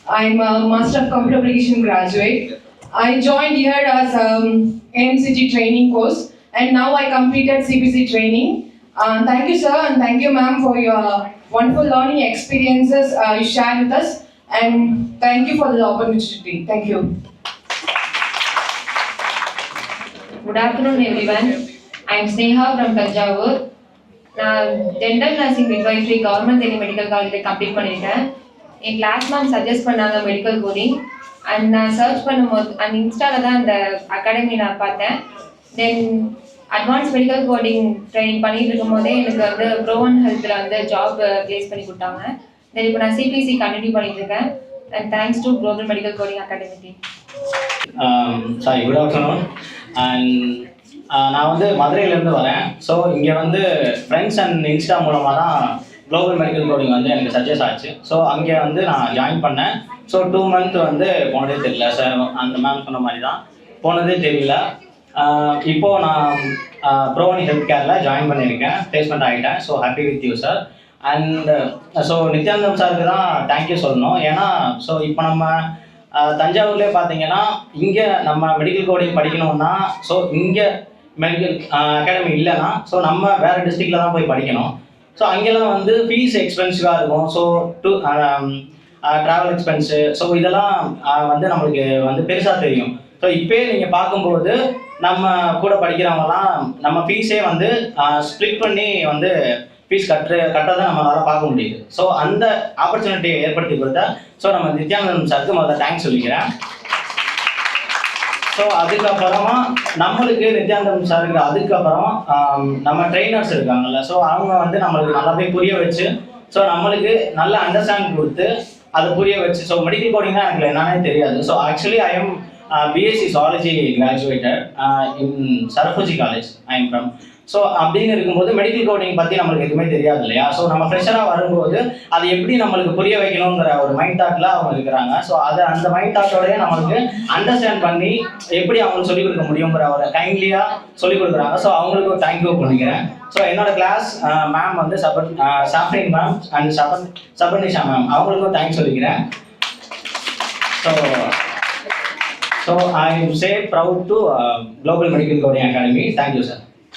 I'm a Master of Computer Application graduate. I joined here as AMCG training course, and now I completed CPC training. Thank you, sir, and thank you, ma'am, for your wonderful learning experiences you shared with us, and thank you for the opportunity. Thank you. Good afternoon, everyone. I am Sneha from Tanjavur. நான் dental nursing midwifery government Theni medical காலேஜில் complete பண்ணியிருக்கேன். என் class ma'am suggest பண்ணாங்க medical coding. And நான் search பண்ணும்போது அந்த இன்ஸ்டாவில் தான் அந்த அகாடமி நான் பார்த்தேன். தென் அட்வான்ஸ் மெடிக்கல் கோடிங் ட்ரைனிங் பண்ணிட்டு இருக்கும் போதே எனக்கு வந்து ப்ரோவன் ஹெல்த்தில் வந்து ஜாப் ப்ளேஸ் பண்ணி கொடுத்தாங்க. தென் இப்போ நான் சிபிசி கண்டினியூ பண்ணிட்டு இருக்கேன். And thanks to global medical coding academy team. Good afternoon. And நான் வந்து மதுரையிலேருந்து வரேன். ஸோ இங்கே வந்து ஃப்ரெண்ட்ஸ் அண்ட் இன்ஸ்டா மூலமாக தான் குளோபல் மெடிக்கல் கோடிங் வந்து எனக்கு சஜஸ்ட் ஆச்சு. ஸோ அங்கே வந்து நான் ஜாயின் பண்ணேன். ஸோ 2 months வந்து போனதே தெரியல சார். அந்த மேம் சொன்ன மாதிரி தான் போனதே தெரியல. இப்போது நான் ப்ரோவனி ஹெல்த் கேரில் ஜாயின் பண்ணியிருக்கேன். பிளேஸ்மெண்ட் ஆகிட்டேன். So happy with you sir. And so Nithyanandam சாருக்கு தான் தேங்க்யூ சொல்லணும். ஏன்னா ஸோ இப்போ நம்ம தஞ்சாவூர்லேயே பார்த்தீங்கன்னா இங்கே நம்ம மெடிக்கல் கோடிங் படிக்கணும்னா ஸோ இங்கே மெடிக்கல் அகாடமி இல்லைன்னா ஸோ நம்ம வேறு டிஸ்ட்ரிக்டில் தான் போய் படிக்கணும். ஸோ அங்கெல்லாம் வந்து ஃபீஸ் எக்ஸ்பென்சிவாக இருக்கும். ஸோ ட்ராவல் எக்ஸ்பென்ஸு ஸோ இதெல்லாம் வந்து நம்மளுக்கு வந்து பெருசாக தெரியும். ஸோ இப்போயே நீங்கள் பார்க்கும்போது நம்ம கூட படிக்கிறவங்கலாம் நம்ம ஃபீஸே வந்து ஸ்ப்ளிட் பண்ணி வந்து ஃபீஸ் கட்டுறதை நம்மளால் பார்க்க முடியுது. ஸோ அந்த ஆப்பர்ச்சுனிட்டியை ஏற்படுத்தி கொடுத்தா ஸோ நம்ம நித்யானந்தம் சாருக்கு முதல்ல தேங்க்ஸ் சொல்லிக்கிறேன். ஸோ அதுக்கப்புறமா நம்மளுக்கு நித்யானந்தம் சாருக்கு அதுக்கப்புறம் நம்ம ட்ரெயினர்ஸ் இருக்காங்கல்ல. ஸோ அவங்க வந்து நம்மளுக்கு நல்லாவே புரிய வச்சு ஸோ நம்மளுக்கு நல்ல அண்டர்ஸ்டாண்ட் கொடுத்து அதை புரிய வச்சு ஸோ மெடிக்கல் கோடிங் தான் எனக்கு என்னன்னே தெரியாது. So actually I am BSc zoology graduated in Serfoji college I am from. So அப்படின்னு இருக்கும்போது மெடிக்கல் கோடிங் பற்றி நம்மளுக்கு எதுவுமே தெரியாது இல்லையா. ஸோ நம்ம ஃப்ரெஷராக வரும்போது அது எப்படி நம்மளுக்கு புரிய வைக்கணுங்கிற ஒரு மைண்ட் தாட்டில் அவங்க இருக்கிறாங்க. ஸோ அதை அந்த மைண்ட் தாட்டோடய நம்மளுக்கு அண்டர்ஸ்டாண்ட் பண்ணி எப்படி அவங்களுக்கு சொல்லிக் கொடுக்க முடியுங்கிற ஒரு கைண்ட்லியாக சொல்லிக் கொடுக்குறாங்க. ஸோ அவங்களுக்கு ஒரு தேங்க்யூ பண்ணிக்கிறேன். ஸோ என்னோட கிளாஸ் மேம் வந்து சாஃப்ரின் மேம் அண்ட் சபர்னிஷா மேம் அவங்களுக்கும் தேங்க்ஸ் சொல்லிக்கிறேன். So I am say proud to global medical coding academy. Thank you sir.